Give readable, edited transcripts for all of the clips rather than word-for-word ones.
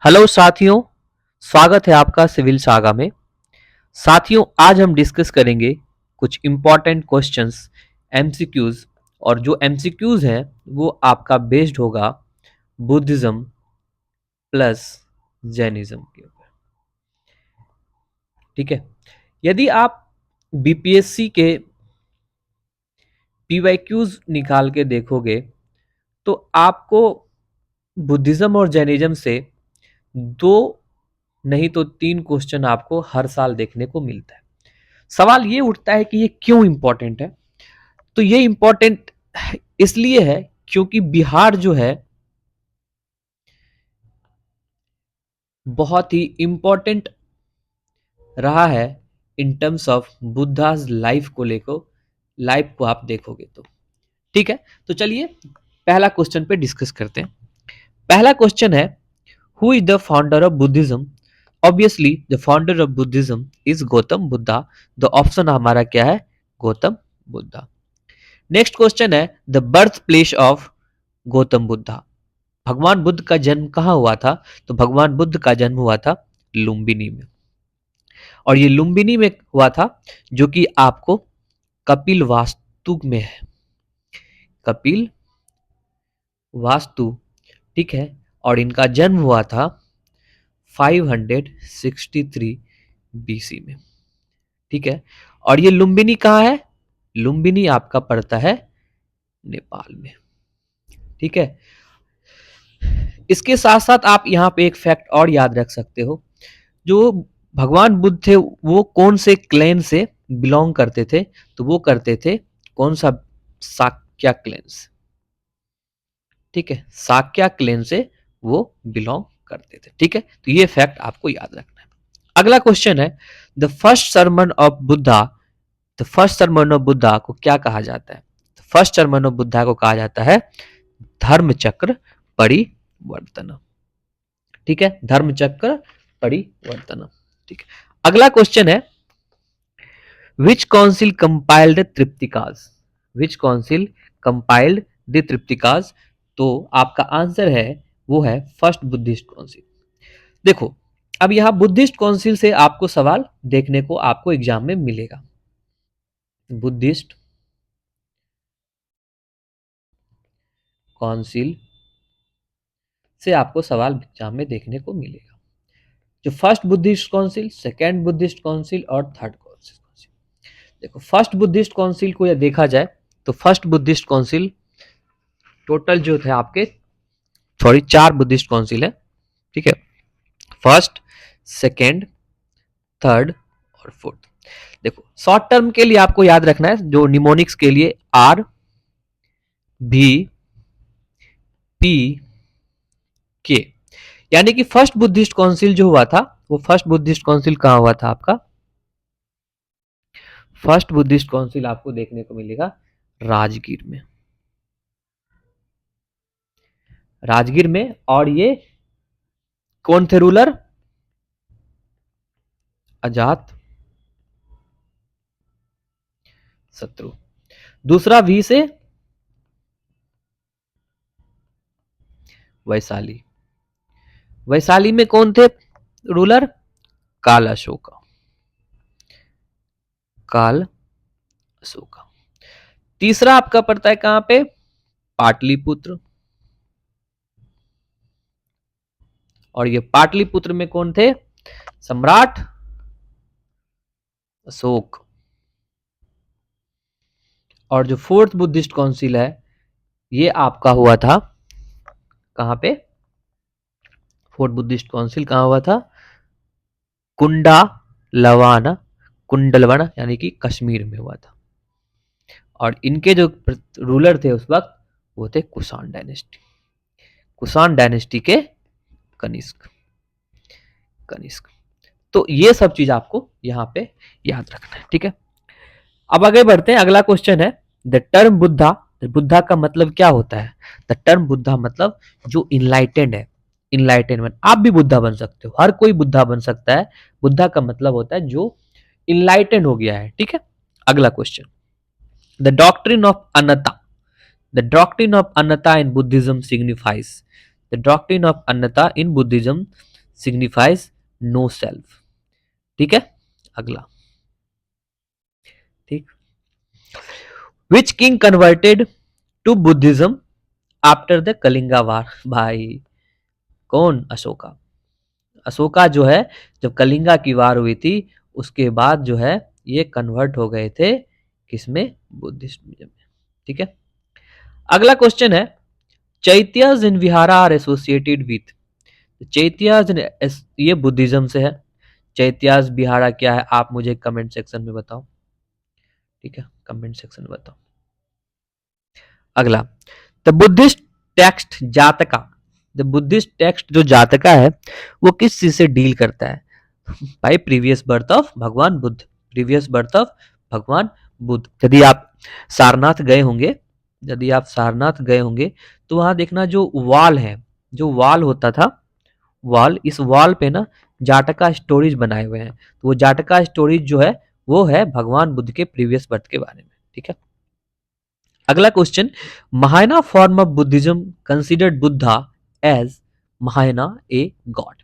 Hello साथियों, स्वागत है आपका सिविल सागा में। साथियों, आज हम डिस्कस करेंगे कुछ इम्पॉर्टेंट क्वेश्चंस एमसीक्यूज। और जो एमसीक्यूज हैं वो आपका बेस्ड होगा बुद्धिज्म प्लस जैनिज्म के ऊपर। ठीक है। यदि आप बीपीएससी के पीवाईक्यूज निकाल के देखोगे तो आपको बुद्धिज्म और जैनिज्म से दो नहीं तो तीन क्वेश्चन आपको हर साल देखने को मिलता है। सवाल ये उठता है कि ये क्यों इंपॉर्टेंट है। तो ये इंपॉर्टेंट इसलिए है क्योंकि बिहार जो है बहुत ही इंपॉर्टेंट रहा है in terms of Buddha's life को लेकर। लाइफ को आप देखोगे तो ठीक है। तो चलिए पहला क्वेश्चन पे डिस्कस करते हैं। पहला क्वेश्चन है, who is the founder of Buddhism? Obviously the founder of Buddhism is Gautam Buddha. The option हमारा क्या है? गौतम बुद्धा। नेक्स्ट क्वेश्चन है, the birth place of Gautam Buddha. भगवान बुद्ध का जन्म कहाँ हुआ था? तो भगवान बुद्ध का जन्म हुआ था लुम्बिनी में। और ये लुम्बिनी में हुआ था जो कि आपको कपिल वास्तु में है। कपिल वास्तु, ठीक है। और इनका जन्म हुआ था 563 बीसी में। ठीक है। और ये लुम्बिनी कहाँ है? लुम्बिनी आपका पड़ता है नेपाल में। ठीक है। इसके साथ साथ आप यहाँ पे एक फैक्ट और याद रख सकते हो, जो भगवान बुद्ध थे वो कौन से क्लैन से बिलोंग करते थे? तो वो करते थे कौन सा? साक्या क्लैन से। ठीक है, साक्या क्लैन से वो बिलोंग करते थे। ठीक है, तो ये फैक्ट आपको याद रखना है। अगला क्वेश्चन है, the first sermon of Buddha. The first sermon of Buddha को क्या कहा जाता है? फर्स्ट सर्मन ऑफ बुद्धा को कहा जाता है धर्म चक्र परिवर्तन। ठीक है, धर्म चक्र परिवर्तन। ठीक है। अगला क्वेश्चन है, which council compiled Tripitakas? Which council compiled the Tripitakas? तो आपका आंसर है वो है फर्स्ट बुद्धिस्ट काउंसिल। देखो, अब यहां बुद्धिस्ट काउंसिल से आपको सवाल देखने को आपको एग्जाम में मिलेगा। बुद्धिस्ट काउंसिल से आपको सवाल एग्जाम में देखने को मिलेगा। जो first Buddhist council, second Buddhist council और थर्ड काउंसिल। देखो, फर्स्ट बुद्धिस्ट काउंसिल को यह देखा जाए तो फर्स्ट बुद्धिस्ट काउंसिल टोटल जो थे आपके चार बुद्धिस्ट काउंसिल है। ठीक है, फर्स्ट, सेकेंड, थर्ड और फोर्थ। देखो, शॉर्ट टर्म के लिए आपको याद रखना है, जो निमोनिक्स के लिए आर भी पी के, यानी कि फर्स्ट बुद्धिस्ट काउंसिल जो हुआ था वो फर्स्ट बुद्धिस्ट काउंसिल कहां हुआ था आपका? फर्स्ट बुद्धिस्ट काउंसिल आपको देखने को मिलेगा राजगीर में। राजगीर में। और ये कौन थे रूलर? अजात शत्रु। दूसरा वी से वैशाली। वैशाली में कौन थे रूलर? काल अशोका। काल अशोका। तीसरा आपका पड़ता है कहां पे? पाटलिपुत्र। और ये पाटलिपुत्र में कौन थे? सम्राट अशोक। और जो फोर्थ बुद्धिस्ट काउंसिल है ये आपका हुआ था कहां पे? फोर्थ बुद्धिस्ट काउंसिल कहां हुआ था? कुंडा लवाना, कुंडलवना, यानी कि कश्मीर में हुआ था। और इनके जो रूलर थे उस वक्त वो थे कुषाण डायनेस्टी। कुषाण डायनेस्टी के कनिष्क। कनिष्क। तो ये सब चीज आपको यहां पे याद रखना है। ठीक है, अब आगे बढ़ते हैं। अगला क्वेश्चन है, द टर्म बुद्धा। बुद्धा का मतलब क्या होता है? द टर्म बुद्धा मतलब जो इनलाइटेंड है। इनलाइटेनमेंट, आप भी बुद्धा बन सकते हो, हर कोई बुद्धा बन सकता है। बुद्धा का मतलब होता है जो इनलाइटेंड हो गया है। ठीक है। अगला question, the doctrine of Anatta. The doctrine of Anatta in Buddhism signifies. The doctrine of Anatta in Buddhism signifies no self. ठीक है, अगला। ठीक, which king converted to Buddhism after the Kalinga war? भाई कौन? अशोका। अशोका जो है, जब कलिंगा की वार हुई थी उसके बाद जो है ये कन्वर्ट हो गए थे किसमें? बुद्धिज्म में। ठीक है, अगला क्वेश्चन है, चैत्यास इन विहारा आर एसोसिएटेड विथ। चैत्यास ये बुद्धिज्म से है। चैत्यास विहारा क्या है आप मुझे कमेंट सेक्शन में बताओ। ठीक है, कमेंट सेक्शन में बताओ। अगला, द बुद्धिस्ट टेक्स्ट जातका। द बुद्धिस्ट टेक्स्ट जो जातका है वो किस चीज से डील करता है? भाई प्रीवियस बर्थ ऑफ भगवान बुद्ध। प्रीवियस बर्थ ऑफ भगवान बुद्ध। यदि आप सारनाथ गए होंगे, यदि आप सारनाथ गए होंगे तो वहां देखना जो वॉल है, जो वॉल होता था, वॉल, इस वॉल पे ना जाटका स्टोरीज बनाए हुए हैं। तो वो जाटका स्टोरीज जो है वो है भगवान बुद्ध के प्रीवियस बर्थ के बारे में। ठीक है, अगला question, Mahayana form of Buddhism considered Buddha as Mahayana a god.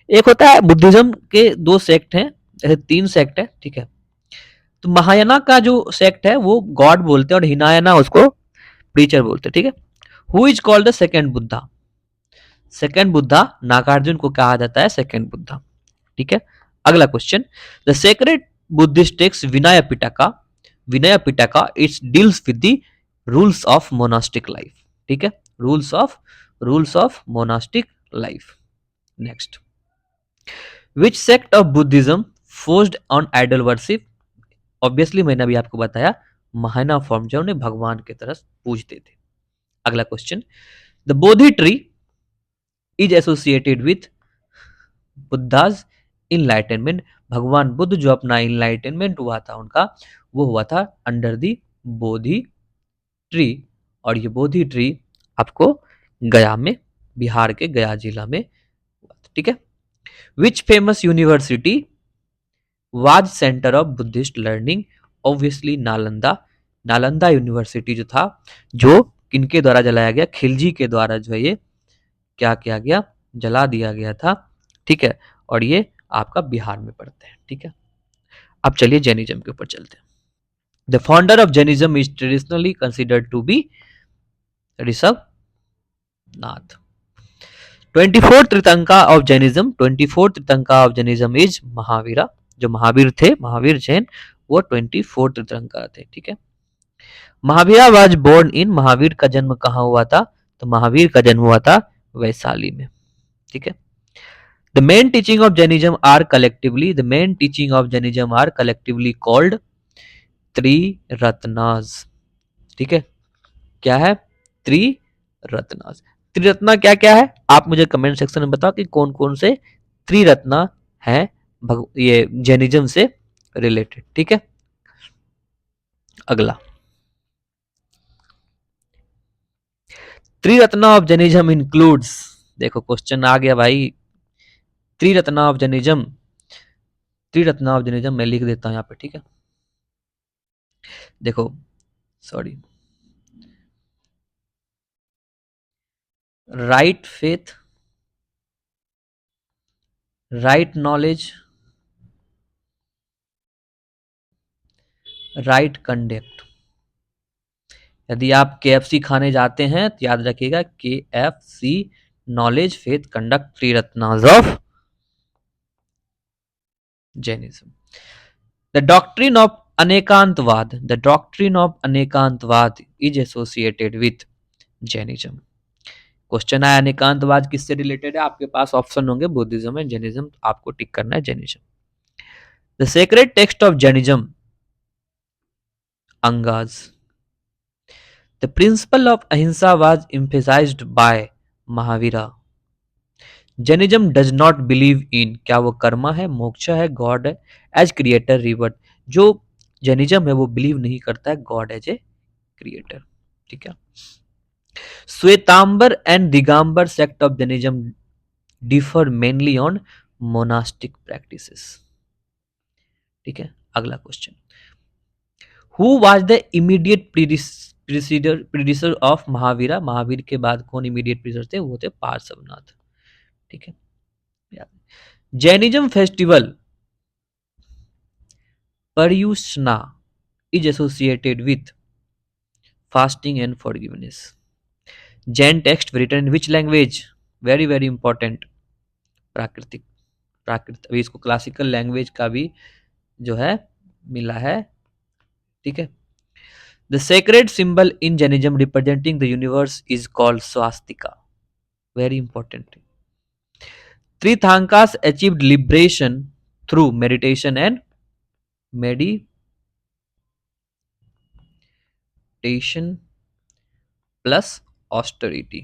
एक होता है बुद्धिज्म के दो सेक्ट हैं, ऐसे तीन सेक्ट है। ठीक है, तो महायाना का जो सेक्ट है वो गॉड बोलते हैं और हिनायाना उसको प्रीचर बोलते हैं। ठीक है, who is called the second Buddha? Second Buddha Nagarjuna को कहा जाता है सेकेंड बुद्धा। ठीक है, अगला question, the sacred Buddhist text Vinaya Pitaka. Vinaya Pitaka it's deals with the rules of monastic life. ठीक है, rules of monastic life. Next, which sect of Buddhism forced on idol worship? Obviously मैंने अभी आपको बताया, महायाना फॉर्म जो उन्हें भगवान की तरह पूजते थे। अगला question, the Bodhi tree is associated with Buddha's enlightenment. भगवान बुद्ध जो अपना इनलाइटनमेंट हुआ था उनका, वो हुआ था अंडर दी बोधि ट्री। और ये बोधि ट्री आपको गया में, बिहार के गया जिला में हुआ था। ठीक है, which famous university was centre of Buddhist learning? Obviously Nalanda. Nalanda university जो था, जो किनके द्वारा जलाया गया? खिलजी के द्वारा जो है ये क्या किया गया? जला दिया गया था। ठीक है, और ये आपका बिहार में पड़ते हैं। ठीक है, अब चलिए जैनिज्म के ऊपर चलते हैं। The founder of Jainism is traditionally considered to be Rishabh Nath. 24 Tirthankar of Jainism, 24 Tirthankar of Jainism is Mahavira. जो महावीर थे, महावीर जैन, वो 24 तीर्थंकर थे। ठीक है, Mahavira was born in. Mahavir का जन्म कहाँ हुआ था? तो महावीर का जन्म हुआ था वैशाली में। ठीक है, the main teaching of Jainism are collectively, the main teaching of Jainism are collectively called Triratnas. ठीक है, क्या है? त्रिरत्नास। त्रिरत्ना क्या क्या है आप मुझे कमेंट सेक्शन में बताओ कि कौन कौन से त्रिरत्ना है ये जैनिज्म से रिलेटेड। ठीक है, अगला, त्रिरत्ना ऑफ जैनिज्म इंक्लूड्स। देखो क्वेश्चन आ गया भाई, Triratna of Jainism, Triratna of Jainism मैं लिख देता हूं यहाँ पे। ठीक है, देखो, sorry, right faith, right knowledge, right conduct. यदि आप KFC खाने जाते हैं तो याद रखिएगा KFC, knowledge, faith, conduct, Triratnas of Jainism. The doctrine of Anekantavada, the doctrine of Anekantavada is associated with Jainism. Question आया अनेकांतवाद किससे रिलेटेड है, आपके पास ऑप्शन होंगे बुद्धिज्म एंड जैनिज्म, आपको टिक करना है Jainism. The sacred text of Jainism Angas. The principle of ahimsa was emphasized by Mahavira. Jainism does not believe in, क्या वो कर्मा है, मोक्षा है, गॉड है, एज क्रिएटर, रिवर्ट। जो जैनिज्म है वो बिलीव नहीं करता है गॉड एज ए क्रिएटर। ठीक है, Shvetambar and Digambar sect of Jainism differ mainly on monastic practices. ठीक है, अगला question, who was the immediate predecessor of Mahavira? Mahavir के बाद कौन इमीडिएट प्रीडिसेसर थे? वो थे पार्श्वनाथ। ठीक है, Jainism festival Paryushna is associated with fasting and forgiveness. Jain text written in which language? Very very important, प्राकृतिक। प्राकृत अभी इसको क्लासिकल लैंग्वेज का भी जो है मिला है। ठीक है। The sacred symbol in Jainism representing the universe is called Swastika. Very important. Trithankas achieved liberation through meditation and meditation plus austerity.